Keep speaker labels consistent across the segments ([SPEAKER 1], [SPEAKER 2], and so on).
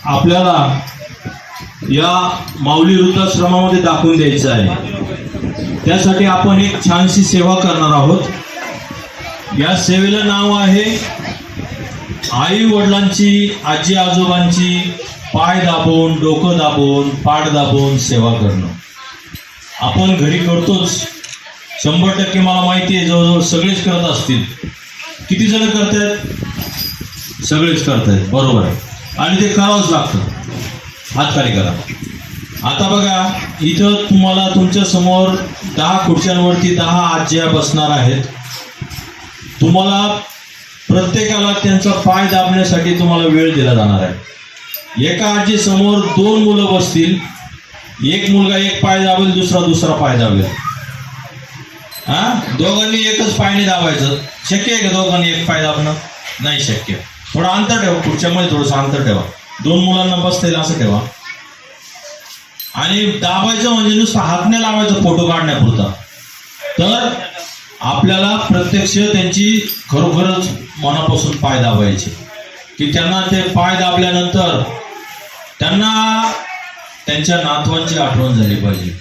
[SPEAKER 1] आपल्याला या माऊली वृद्धाश्रमामध्ये दाखवून द्यायचं आहे. त्यासाठी आपण एक छानशी सेवा करणार आहोत. या सेवेला नाव आहे आई वडिलांची, आजी आजोबांची पाय दाबून, डोकं दाबून, पाठ दाबून सेवा करणं. आपण घरी करतोच, 100% मला माहिती आहे, जवळजवळ सगळेच करत असतील. किती जण करतायत? सगळेच करतायत, बरोबर आहे. आणि ते करावंच लागतं. हात खाली करा. आता बघा, इथं तुम्हाला तुमच्या समोर 10 खुर्च्यांवरती 10 आज्या बसणार आहेत. तुम्हाला प्रत्येकाला त्यांचा पाय दाबण्यासाठी तुम्हाला वेळ दिला जाणार आहे. एका आजी समोर 2 मुलं बसतील. एक मुलगा एक पाय दाबेल, दुसरा पाय दाबेल. दोघांनी एकच पायने दाबायचं. शक्य आहे का दोघांनी एक पाय दाबणं? नाही शक्य. थोडं अंतर ठेवा, खुर्च्यामध्ये थोडंसं अंतर ठेवा. 2 मुलांना बसता येईल असं ठेवा. आणि दाबायचं म्हणजे नुसतं हात नाही लावायचं फोटो काढण्यापुरता. तर आपल्याला प्रत्यक्ष त्यांची खरोखरच मनापासून पाय दाबायचे, की त्यांना ते पाय दाबल्यानंतर त्यांना त्यांच्या नातवांची आठवण झाली पाहिजे.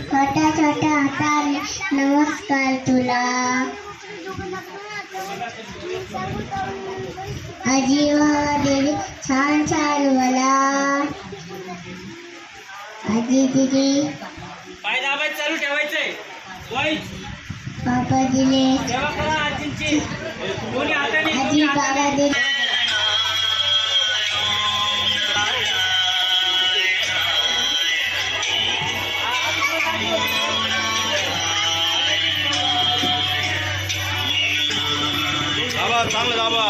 [SPEAKER 2] छोट्या छोट्या हाताने नमस्कार तुला. आजी देवी छान छान मला. आजी दिदी
[SPEAKER 3] पाय दाबायचं चालू ठेवायचंय.
[SPEAKER 2] पापा दिले
[SPEAKER 3] सेवा करा आजींची. दोन्ही हाताने
[SPEAKER 2] आजी बाबा दिले.
[SPEAKER 1] चांगलं दाबा.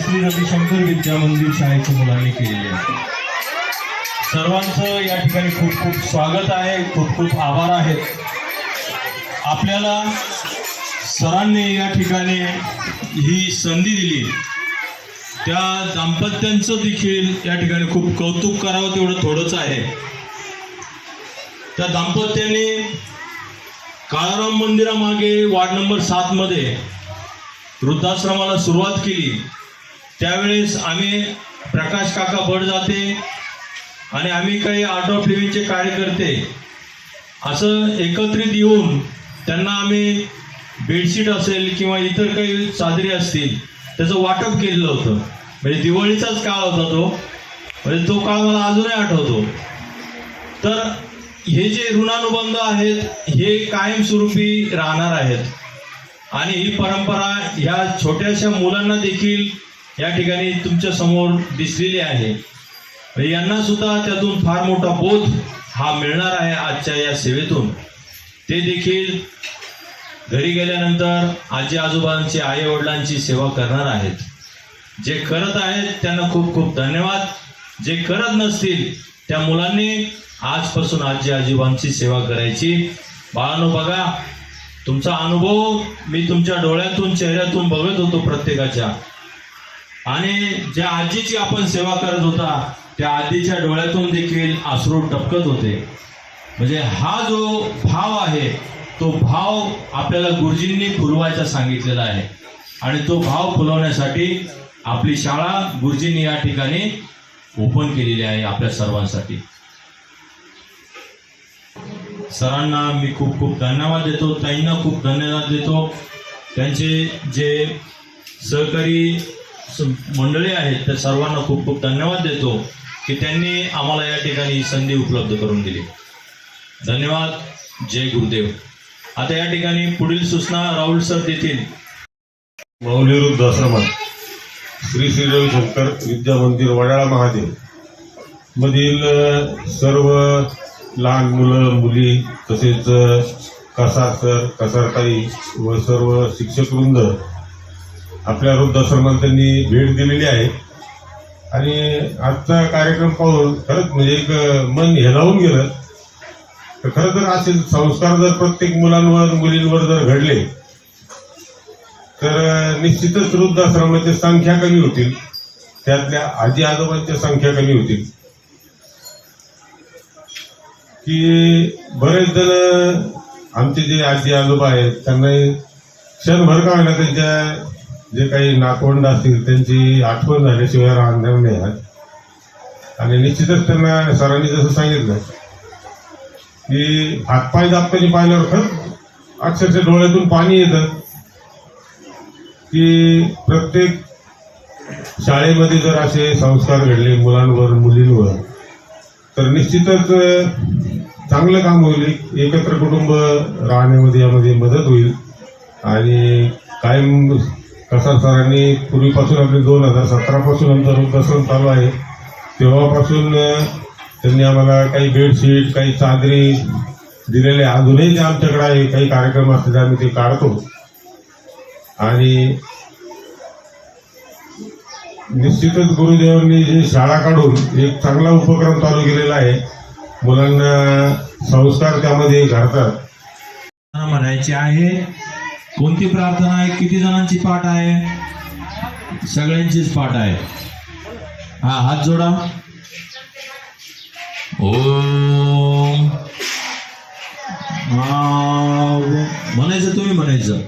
[SPEAKER 1] श्री रविशंकर विद्या मंदिर शाळेच्या मुलांनी केलेली आहे. सर्वांचं या ठिकाणी खूप खूप स्वागत आहे, खूप खूप आभार आहेत. आपल्याला सरांनी या ठिकाणी ही संधी दिली, त्या दाम्पत्यांचं देखील या ठिकाणी खूप कौतुक करावं तेवढं थोडंच आहे. त्या दाम्पत्याने काळाराम मंदिरामागे वार्ड नंबर 7 मध्ये वृद्धाश्रमाला सुरुवात केली. त्यावेळेस आम्ही प्रकाश काका बडजाते आणि आम्ही काही आर्ट ऑफ लिव्हिंगचे कार्यकर्ते असं एकत्रित येऊन त्यांना आम्ही बेडशीट असेल किंवा इतर काही चादरी असतील त्याचं वाटप केलेलं होतं. म्हणजे दिवाळीचाच काळ होता तो, म्हणजे तो काळ मला अजूनही आठवतो. तर हे जे ऋणानुबंध आहेत हे कायमस्वरूपी राहणार आहेत आणि ही परंपरा ह्या छोट्याशा मुलांना देखील या ठिकाणी तुमच्या समोर दिसलेली आहे. यांना सुद्धा त्यातून फार मोठा बोध हा मिळणार आहे आजच्या या सेवेतून. ते देखील घरी गेल्यानंतर आजी आजोबांची आई वडिलांची सेवा करणार आहेत. जे करत आहेत त्यांना खूप खूप धन्यवाद. जे करत नसतील त्या मुलांनी आजपासून आजी आजोबांची सेवा करायची. बाळांनो बघा, तुमचा अनुभव मी तुमच्या डोळ्यातून चेहऱ्यातून बघत होतो प्रत्येकाच्या. आणि ज्या आजीची आपण सेवा करत होता त्या आजीच्या डोळ्यातून देखील अश्रू टपकत होते. म्हणजे हा जो भाव आहे तो भाव आपल्याला गुरुजींनी फुलवायचा सांगितलेला आहे आणि तो भाव फुलवण्यासाठी आपली शाळा गुरुजींनी या ठिकाणी ओपन केलेली आहे आपल्या सर्वांसाठी. सरांना मी खूप खूप धन्यवाद देतो, ताईंना खूप धन्यवाद देतो. त्यांचे जे सहकारी मंडळी आहेत त्या सर्वांना खूप खूप धन्यवाद देतो की त्यांनी आम्हाला या ठिकाणी ही संधी उपलब्ध करून दिली. धन्यवाद. जय गुरुदेव. आता या ठिकाणी पुढील सूचना राहुल सर देतील.
[SPEAKER 4] माऊली वृद्धाश्रमात श्री श्री रविशंकर विद्या मंदिर वडाळा महादेव मधील सर्व लहान मुलं मुली तसेच कसार सर कसारताई व सर्व शिक्षकवृंद आपल्या वृद्धाश्रमात त्यांनी भेट दिलेली आहे. आणि आजचा कार्यक्रम पाहून खरंच म्हणजे एक मन हेलावून गेलं. तर खरं तर असे संस्कार जर प्रत्येक मुलांवर मुलींवर जर घडले तर निश्चितच वृद्धाश्रमाची संख्या कमी होतील, त्यातल्या आजी आजोबांची संख्या कमी होतील. की बरेच जण आमचे जे आजी आजोबा आहेत त्यांना क्षणभर का होईना त्यांच्या जे काही नातवंड असतील त्यांची आठवण झाल्याशिवाय राहणार नाही आहेत. आणि निश्चितच त्यांना सरांनी जसं सांगितलं की हातपाय दाबताना पाहिल्यावर खरंच अक्षरशः डोळ्यातून पाणी येतं. की प्रत्येक शाळेमध्ये जर असे संस्कार घडले मुलांवर मुलींवर तर निश्चितच चांगलं काम होईल. एकत्र कुटुंब राहण्यामध्ये यामध्ये मदत होईल. आणि कायम कसार सरांनी पूर्वीपासून आपले 2017 पासून आमचं वृद्धाश्रम चालू आहे तेव्हापासून त्यांनी आम्हाला काही बेडशीट काही चादरी दिलेले अजूनही ते आमच्याकडे आहे. काही कार्यक्रम असले आम्ही ते काढतो. आणि निश्चितच गुरुदेवांनी जे शाळा काढून एक चांगला उपक्रम चालू केलेला आहे. मुलांना संस्कार त्यामध्ये घडतात.
[SPEAKER 1] म्हणायची आहे. कोणती प्रार्थना आहे? किती जणांची पाठ आहे? सगळ्यांचीच पाठ आहे. हा, हात जोडा. ओम म्हणायचं, तुम्ही म्हणायचं.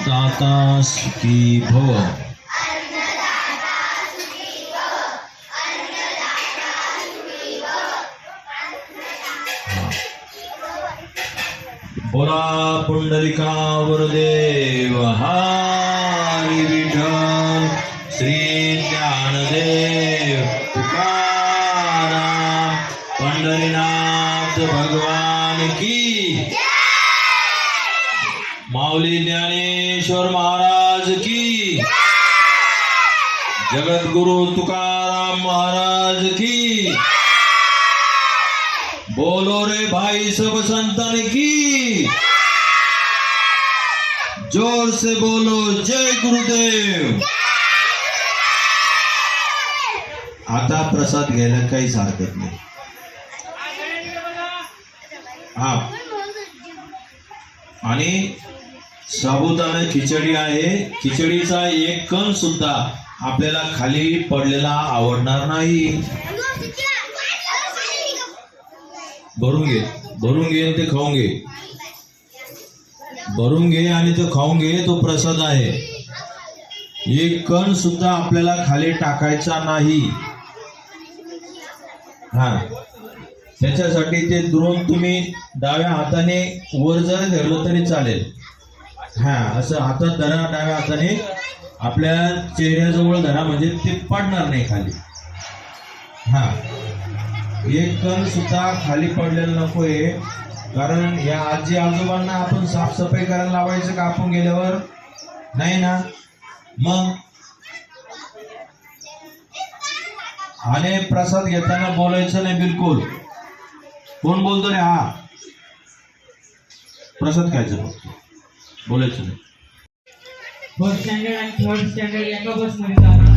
[SPEAKER 1] दाता सुखी भव. बोला पुंडलिका वरदेव हरी विठ्ठल श्री ज्ञानदेव तुकाराम पंढरीनाथ भगवान की. माऊली ज्ञानेश्वर महाराज की, जगद्गुरु तुकाराम महाराज की, बोलो रे भाई सब संतन की, जोर से बोलो जय गुरुदेव। आता प्रसाद घ्यायला काहीच हरकत नाही. हा, आणि साबुदाणा खिचडी आहे. खिचडीचा एक कण सुद्धा आपल्याला खाली पडलेला आवडणार नाही. भरून घे, भरून घे आणि ते खाऊन घे. भरून घे आणि ते खाऊन घे. तो प्रसाद आहे. एक कण सुद्धा आपल्याला खाली टाकायचा नाही. हा, त्याच्यासाठी ते द्रोण तुम्ही डाव्या हाताने वर जर धरलं तरी चालेल. हा, असं हातात धरा, डाव्या हाताने आपल्या चेहऱ्याजवळ धरा, म्हणजे ते पडणार नाही खाली. हा, एक कण सुद्धा खाली पडलेलं नकोय. कारण या आजी आजोबांना आपण साफसफाई करायला लावायचं का आपण गेल्यावर? नाही ना. मग आणि प्रसाद घेताना बोलायचं नाही बिलकुल. कोण बोलतो रे? हा, प्रसाद खायचं फक्त, बोलायचं नाही.
[SPEAKER 3] फर्स्ट स्टँडर्ड आणि थर्ड स्टँडर्ड एका बसमध्ये जाणार.